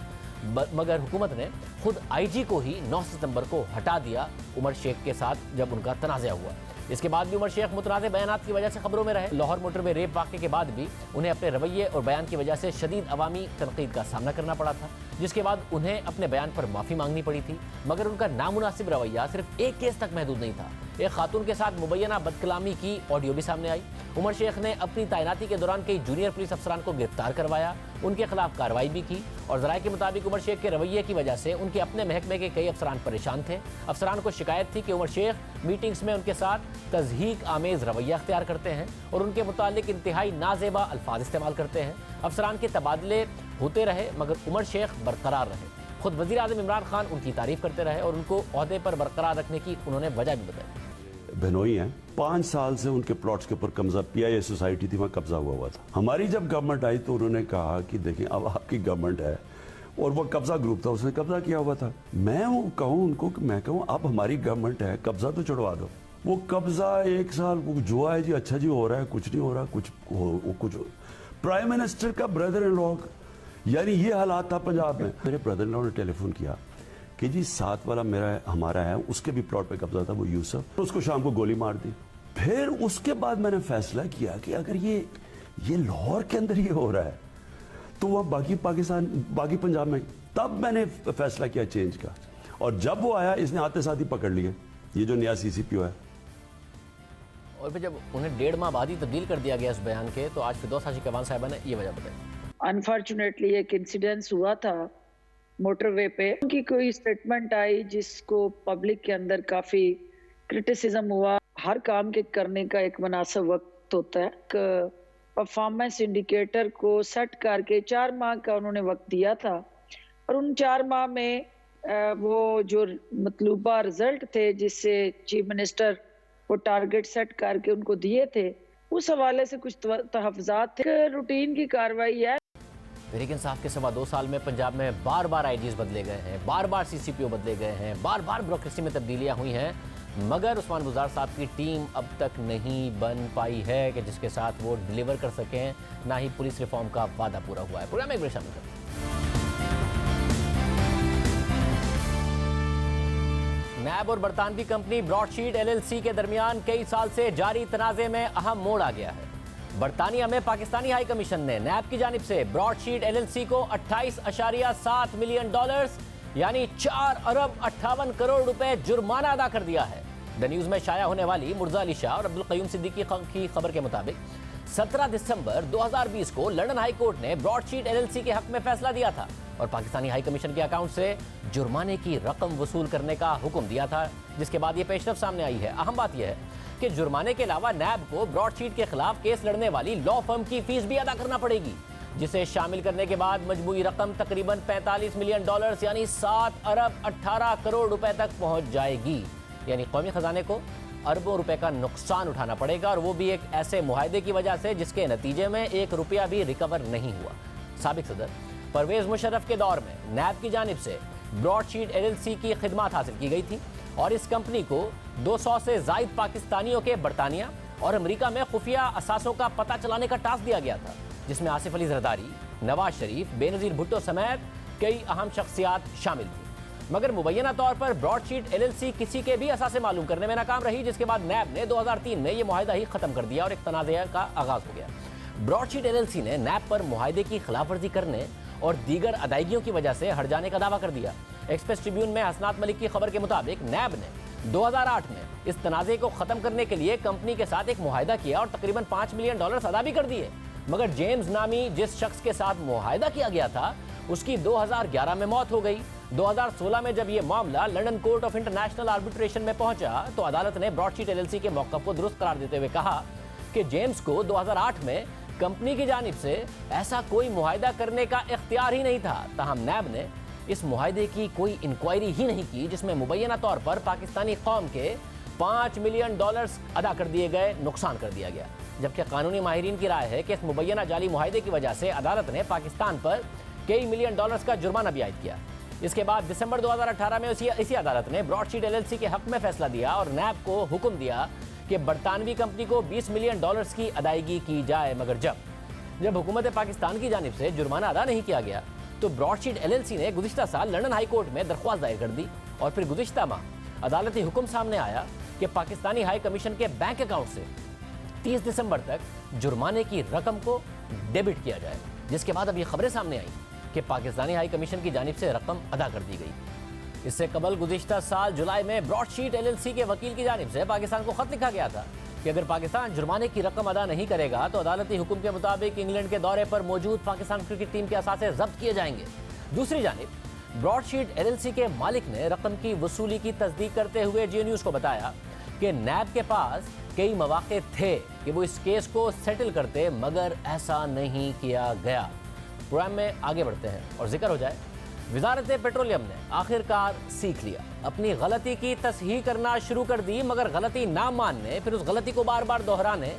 S2: मगर हुकूमत ने खुद IG को ही 9 सितंबर को हटा दिया उमर शेख के साथ जब उनका तनाज़ा हुआ। इसके बाद भी उमर शेख मुतनाज़ बयानात की वजह से खबरों में रहे। लाहौर मोटरवे रेप वाक़े के बाद भी उन्हें अपने रवैये और बयान की वजह से शदीद अवामी तनकीद का सामना करना पड़ा था, जिसके बाद उन्हें अपने बयान पर माफ़ी मांगनी पड़ी थी। मगर उनका नामुनासिब रवैया सिर्फ एक केस तक महदूद नहीं था। एक खातून के साथ मुबैना बदकलामी की ऑडियो भी सामने आई। उमर शेख ने अपनी तैनाती के दौरान कई जूनियर पुलिस अफसरान को गिरफ्तार करवाया, उनके खिलाफ कार्रवाई भी की और ज़राए के मुताबिक उमर शेख के रवैये की वजह से उनके अपने महकमे के कई अफसरान परेशान थे। अफसरान को शिकायत थी कि उमर शेख मीटिंग्स में उनके साथ तज़हीक आमेज़ रवैया अख्तियार करते हैं और उनके मुतालिक इंतहाई नाजेबा अल्फाज इस्तेमाल करते हैं। अफसरान के तबादले होते रहे मगर उमर शेख बरकरार रहे। खुद वज़ीर आज़म इमरान खान उनकी तारीफ करते रहे और उनको ओहदे पर बरकरार रखने की उन्होंने वजह भी बताई।
S6: बहनोई हैं, 5 साल से उनके प्लॉट्स के ऊपर कब्जा, PIA सोसाइटी थी, वहाँ कब्जा हुआ था। हमारी जब गवर्नमेंट आई तो उन्होंने कहा कि देखें अब आपकी गवर्नमेंट है और वो कब्जा ग्रुप था, उसने कब्जा किया हुआ था। मैं वो कहूँ उनको कि मैं कहूँ अब हमारी गवर्नमेंट है, कब्जा तो छुड़वा दो। वो कब्जा 1 साल जो है जी, अच्छा जी हो रहा है, कुछ नहीं हो रहा, कुछ प्राइम मिनिस्टर का ब्रदर इन लॉ, यानी ये हालात था पंजाब में। मेरे ब्रदर इन लॉ ने टेलीफोन किया कि जी 7 वाला हमारा है, उसके भी प्लॉट पे कब्जा था, वो यूसुफ, उसको शाम को गोली मार दी। फिर उसके बाद मैंने फैसला किया कि अगर ये लाहौर के अंदर ही हो रहा है तो वह बाकी पाकिस्तान, बाकी पंजाब में, तब मैंने फैसला किया चेंज का। और जब वो आया इसने आते साथ ही पकड़ लिए, ये जो नया CCPO है।
S2: और फिर जब उन्हें 1.5 माह बाद ही तब्दील कर दिया गया इस बयान के, तो आज फिरदौस हाजी कवान साहिबा ने ये वजह बताई।
S7: अनफॉर्चुनेटली एक इंसिडेंस हुआ था मोटरवे पे, उनकी कोई स्टेटमेंट आई जिसको पब्लिक के अंदर काफी क्रिटिसिज्म हुआ। हर काम के करने का एक मुनासिब वक्त होता है। परफॉर्मेंस इंडिकेटर को सेट करके 4 माह का उन्होंने वक्त दिया था और उन 4 माह में वो जो मतलूबा रिजल्ट थे जिससे चीफ मिनिस्टर वो टारगेट सेट करके उनको दिए थे, उस हवाले से कुछ तहफ़्ज़ात थे। रूटीन की कार्रवाई है।
S2: तहरीक इंसाफ के 2.25 साल में पंजाब में बार बार IGs बदले गए हैं, बार बार CCPO बदले गए हैं, बार बार ब्यूरोक्रेसी में तब्दीलियां हुई हैं, मगर उस्मान बुज़दार साहब की टीम अब तक नहीं बन पाई है कि जिसके साथ वो डिलीवर कर सकें। ना ही पुलिस रिफॉर्म का वादा पूरा हुआ है। प्रोग्राम में एक ब्रेक शामिल करें। नैब और बरतानवी कंपनी ब्रॉडशीट LLC के दरमियान कई साल से जारी तनाज़े में अहम मोड़ आ गया है। बरतानिया में पाकिस्तानी हाई कमीशन ने नैब की जानिब से ब्रॉडशीट LLC को $28.7 मिलियन यानी 4 अरब 58 करोड़ रुपए जुर्माना अदा कर दिया है। द न्यूज़ में शाया होने वाली मुर्जा अली शाह और अब्दुल क़य्यूम सिद्दीकी की खबर के मुताबिक 17 दिसंबर 2020 को लंदन हाई कोर्ट ने ब्रॉडशीट LLC के हक में फैसला दिया था और पाकिस्तानी हाई कमीशन के अकाउंट से जुर्माने की रकम वसूल करने का हुक्म दिया था, जिसके बाद ये पेशरफ सामने आई है। अहम बात यह है कि जुर्माने के अलावा नैब को ब्रॉडशीट के खिलाफ केस लड़ने वाली लॉ फर्म की फीस भी अदा करना पड़ेगी, जिसे शामिल करने के बाद मजमूई रकम तकरीबन $45 मिलियन यानी 7 अरब 18 करोड़ रुपए तक पहुंच जाएगी। यानी कौमी खजाने को अरबों रुपए का नुकसान उठाना पड़ेगा और वो भी एक ऐसे मुआहदे की वजह से जिसके नतीजे में 1 रुपया भी रिकवर नहीं हुआ। साबिक सदर परवेज मुशर्रफ के दौर में नैब की जानिब से ब्रॉडशीट LLC की खिदमत हासिल की गई थी और इस कंपनी को 200 से ज़ायद पाकिस्तानियों के बरतानिया और अमेरिका में खुफिया असासों का पता चलाने का टास्क दिया गया था, जिसमें आसिफ अली जरदारी, नवाज शरीफ, बेनज़ीर भुट्टो समेत कई अहम शख्सियात शामिल थी। मगर मुबैना तौर पर ब्रॉडशीट LLC किसी के भी असासे मालूम करने में नाकाम रही, जिसके बाद नैब ने 2003 में यह मुआहदा ही खत्म कर दिया और एक तनाज़े का आगाज हो गया। ब्रॉडशीट LLC ने नैब पर मुआहदे की खिलाफवर्जी करने और दीगर अदायगियों की वजह से हट जाने का दावा कर दिया। एक्सप्रेस ट्रिब्यून में हसनात मलिक की खबर के मुताबिक नैब ने 2008 में इस तनाज़े को ख़त्म करने के लिए कंपनी के साथ एक मुआहदा किया और तकरीबन $5 मिलियन अदा भी कर दिए। मगर जेम्स नामी जिस शख्स के साथ मुआहदा किया गया था उसकी 2011 में मौत हो गई। 2016 में जब यह मामला London court of international arbitration में पहुंचा तो अदालत ने ब्रॉडशीट LLC के मौक़िफ़ को दुरुस्त करार देते हुए कहा कि जेम्स को 2008 में कंपनी की जानिब से ऐसा कोई मुआहदा करने का इख्तियार ही नहीं था। ताहम नैब ने इस मुआहदे की कोई इंक्वायरी ही नहीं की जिसमें मुबैना तौर पर पाकिस्तानी कौम के $5 मिलियन अदा कर दिए गए, नुकसान कर दिया गया। जबकि कानूनी माहिरीन की राय है कि इस मुबैना जाली मुआहदे की वजह से अदालत ने पाकिस्तान पर कई मिलियन डॉलर्स का जुर्माना भी आयद किया। इसके बाद दिसंबर 2018 में इसी अदालत ने ब्रॉडशीट LLC के हक में फैसला दिया और नैब को हुक्म दिया कि बरतानवी कंपनी को $20 मिलियन की अदायगी की जाए। मगर जब हुकूमत पाकिस्तान की जानिब से जुर्माना अदा नहीं किया गया तो ब्रॉडशीट LLC ने गुज़िश्ता साल लंदन हाई कोर्ट में दरख्वास्त दायर कर दी और फिर गुज़िश्ता माह अदालती हुक्म सामने आया कि पाकिस्तानी हाई कमीशन के बैंक अकाउंट से 30 दिसंबर तक जुर्माने की रकम को डेबिट किया जाए, जिसके बाद अब ये खबरें सामने आई कि पाकिस्तानी हाई कमीशन की जानिब से रकम अदा कर दी गई। इससे कबल गुज़िश्ता साल जुलाई में ब्रॉडशीट LLC के वकील की जानिब से पाकिस्तान को खत लिखा गया था कि अगर पाकिस्तान जुर्माने की रकम अदा नहीं करेगा तो अदालती हुक्म के मुताबिक इंग्लैंड के दौरे पर मौजूद पाकिस्तान क्रिकेट टीम के असासे जब्त किए जाएंगे। दूसरी जानिब ब्रॉडशीट LLC के मालिक ने रकम की वसूली की तस्दीक करते हुए जियो न्यूज़ को बताया कि नैब के पास कई मौके थे कि वो इस केस को सेटल करते, मगर ऐसा नहीं किया गया। प्रोग्राम में आगे बढ़ते हैं और जिक्र हो जाए, वजारत पेट्रोलियम ने आखिरकार सीख लिया, अपनी गलती की तस्हीह करना शुरू कर दी, मगर गलती ना मानने, फिर उस गलती को बार बार दोहराने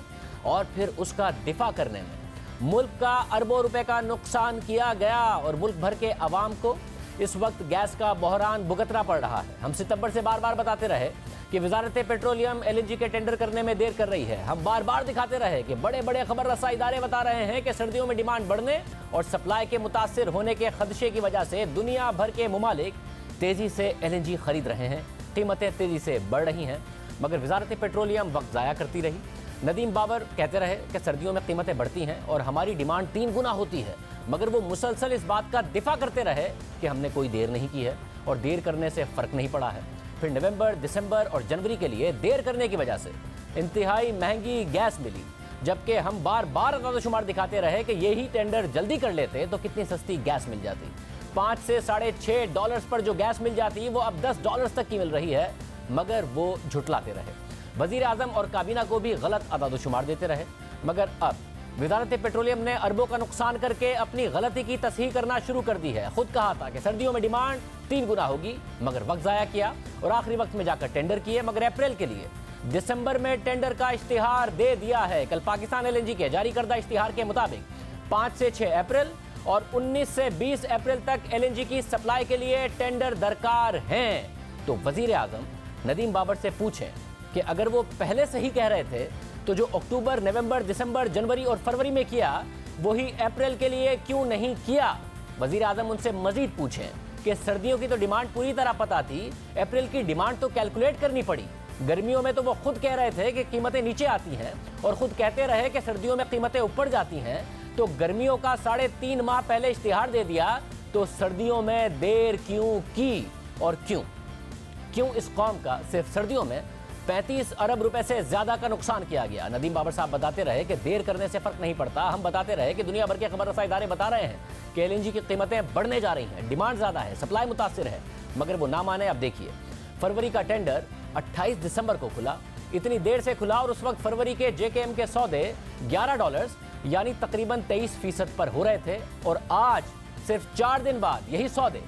S2: और फिर उसका दिफा करने में मुल्क का अरबों रुपए का नुकसान किया गया और मुल्क भर के अवाम को इस वक्त गैस का बहरान भुगतना पड़ रहा है। हम सितंबर से बार बार बताते रहे कि वजारत पेट्रोलियम LNG के टेंडर करने में देर कर रही है। हम बार बार दिखाते रहे कि बड़े बड़े खबर रसा इदारे बता रहे हैं कि सर्दियों में डिमांड बढ़ने और सप्लाई के मुतासिर होने के खदशे की वजह से दुनिया भर के मुमालिक तेजी से LNG खरीद रहे हैं, कीमतें तेजी से बढ़ रही हैं, मगर वजारत पेट्रोलियम वक्त ज़ाया करती रही। नदीम बाबर कहते रहे कि सर्दियों में कीमतें बढ़ती हैं और हमारी डिमांड 3 गुना होती है, मगर वो मुसलसल इस बात का दिफा करते रहे कि हमने कोई देर नहीं की है और देर करने से फ़र्क नहीं पड़ा है। फिर नवंबर, दिसंबर और जनवरी के लिए देर करने की वजह से इंतहाई महंगी गैस मिली, जबकि हम बार बार अदाद-ओ-शुमार दिखाते रहे कि यही टेंडर जल्दी कर लेते तो कितनी सस्ती गैस मिल जाती। 5 से $6.5 पर जो गैस मिल जाती वो अब $10 तक की मिल रही है, मगर वो झुटलाते रहे। वज़ीर आज़म और काबीना को भी गलत अदाद-ओ-शुमार देते रहे, मगर अब वजारत पेट्रोलियम ने अरबों का नुकसान करके अपनी गलती की तस्हीह करना शुरू कर दी है। खुद कहा था कि सर्दियों में डिमांड 3 गुना होगी, मगर वक्त ज़ाया किया और आखिरी वक्त में जाकर टेंडर किए, मगर अप्रैल के लिए दिसंबर में टेंडर का इश्तिहार दे दिया है। कल पाकिस्तान LNG के जारी करदा इश्तिहार के मुताबिक 5 से 6 अप्रैल और 19 से 20 अप्रैल तक LNG की सप्लाई के लिए टेंडर दरकार हैं। तो वज़ीर आज़म नदीम बाबर से पूछें कि अगर वो पहले से ही कह रहे थे तो जो अक्टूबर, नवंबर, दिसंबर, जनवरी और फरवरी में किया वही अप्रैल के लिए क्यों नहीं किया। वज़ीर आज़म उनसे मजीद पूछें कि सर्दियों की तो डिमांड पूरी तरह पता थी, अप्रैल की डिमांड तो कैलकुलेट करनी पड़ी। गर्मियों में तो वो खुद कह रहे थे कि कीमतें नीचे आती हैं और खुद कहते रहे कि सर्दियों में कीमतें ऊपर जाती हैं, तो गर्मियों का 3.5 माह पहले इश्तिहार दे दिया, तो सर्दियों में देर क्यों की और क्यों इस कौम का सिर्फ सर्दियों में 35 अरब रुपए से ज्यादा का नुकसान किया गया। नदीम बाबर साहब बताते रहे कि देर करने से फर्क नहीं पड़ता। हम बताते रहे कि दुनिया भर के खबर रसा इदारे बता रहे हैं कि LNG की कीमतें बढ़ने जा रही हैं, डिमांड ज्यादा है, सप्लाई मुतासिर है, मगर वो ना माने। अब देखिए, फरवरी का टेंडर 28 दिसंबर को खुला, इतनी देर से खुला और उस वक्त फरवरी के JKM के सौदे $11 यानी तकरीबन 23% पर हो रहे थे, और आज सिर्फ 4 दिन बाद यही सौदे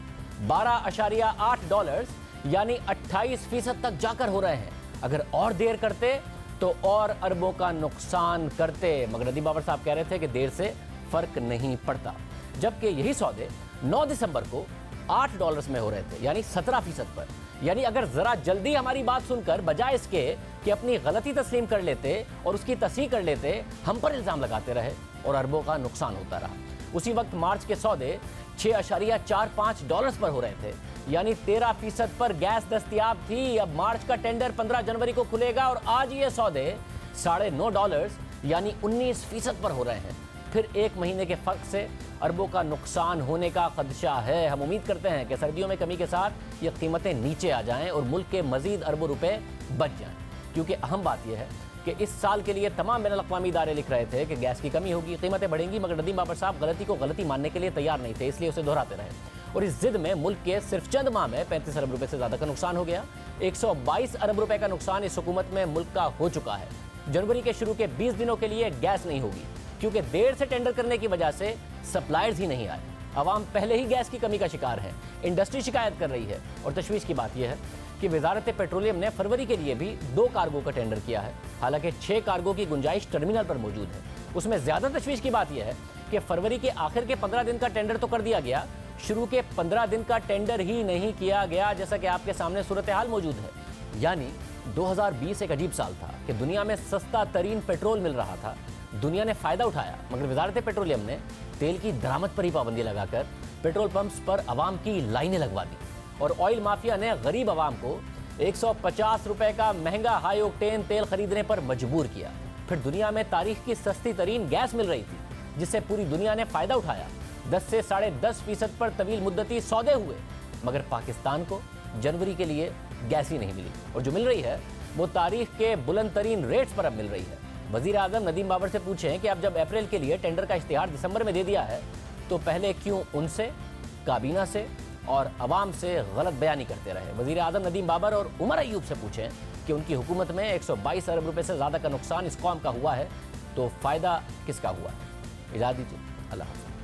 S2: $12.8 यानी 28% तक जाकर हो रहे हैं। अगर और देर करते तो और अरबों का नुकसान करते, मगर नदीम बाबर साहब कह रहे थे कि देर से फर्क नहीं पड़ता, जबकि यही सौदे 9 दिसंबर को $8 में हो रहे थे यानी 17% पर। यानी अगर जरा जल्दी हमारी बात सुनकर बजाय इसके कि अपनी गलती तस्लीम कर लेते और उसकी तस्हीह कर लेते, हम पर इल्जाम लगाते रहे और अरबों का नुकसान होता रहा। उसी वक्त मार्च के सौदे $6.45 पर हो रहे थे यानी 13% पर गैस दस्तयाब थी। अब मार्च का टेंडर 15 जनवरी को खुलेगा और आज ये सौदे $9.5 यानी 19% पर हो रहे हैं। फिर 1 महीने के फर्क से अरबों का नुकसान होने का खदशा है। हम उम्मीद करते हैं कि सर्दियों में कमी के साथ ये कीमतें नीचे आ जाएं और मुल्क के मजीद अरबों रुपए बच जाएं, क्योंकि अहम बात यह है कि इस साल के लिए तमाम बैनुल-अक़वामी इदारे लिख रहे थे कि गैस की कमी होगी, कीमतें बढ़ेंगी, मगर नदीम बाबर साहब गलती को गलती मानने के लिए तैयार नहीं थे, इसलिए उसे दोहराते रहे। और इस जिद में मुल्क के सिर्फ चंद माह में 35 अरब रुपए से ज्यादा का नुकसान हो गया। 122 अरब रुपए का नुकसान इस हुकूमत में मुल्क का हो चुका है। जनवरी के शुरू के 20 दिनों के लिए गैस नहीं होगी, क्योंकि देर से टेंडर करने की वजह से सप्लायर्स ही नहीं आए। अवाम पहले ही गैस की कमी का शिकार है, इंडस्ट्री शिकायत कर रही है, और तशवीश की बात यह है कि वजारत पेट्रोलियम ने फरवरी के लिए भी 2 कार्गो का टेंडर किया है। हालांकि 6 कार्गो की गुंजाइश टर्मिनल पर मौजूद है। उसमें ज्यादा तशवीश की बात यह है कि फरवरी के आखिर के 15 दिन का टेंडर तो कर दिया गया, शुरू के 15 दिन का टेंडर ही नहीं किया गया, जैसा कि आपके सामने सूरत हाल मौजूद है। यानी 2020 एक अजीब साल था कि दुनिया में सस्ता तरीन पेट्रोल मिल रहा था, दुनिया ने फायदा उठाया, मगर वजारत पेट्रोलियम ने तेल की दरामद पर ही पाबंदी लगाकर पेट्रोल पंप्स पर अवाम की लाइनें लगवा दी और ऑयल माफिया ने गरीब अवाम को 150 रुपए का महंगा हाई ऑक्टेन तेल खरीदने पर मजबूर किया। फिर दुनिया में तारीख की सस्ती तरीन गैस मिल रही थी, जिससे पूरी दुनिया ने फायदा उठाया। 10 से 10.5% पर तवील मुद्दती सौदे हुए, मगर पाकिस्तान को जनवरी के लिए गैस ही नहीं मिली, और जो मिल रही है वो तारीख के बुलंद तरीन रेट्स पर अब मिल रही है। वजीर आजम नदीम बाबर से पूछें कि अब जब अप्रैल के लिए टेंडर का इश्तिहार दिसंबर में दे दिया है, तो पहले क्यों उनसे, काबीना से और अवाम से गलत बयानी करते रहे। वजीर आजम नदीम बाबर और उमर अयूब से पूछें कि उनकी हुकूमत में 122 अरब रुपए से ज़्यादा का नुकसान इस कौम का हुआ है, तो फ़ायदा किसका हुआ है। इजाज़त दीजिए, अल्लाह हाफ़िज़।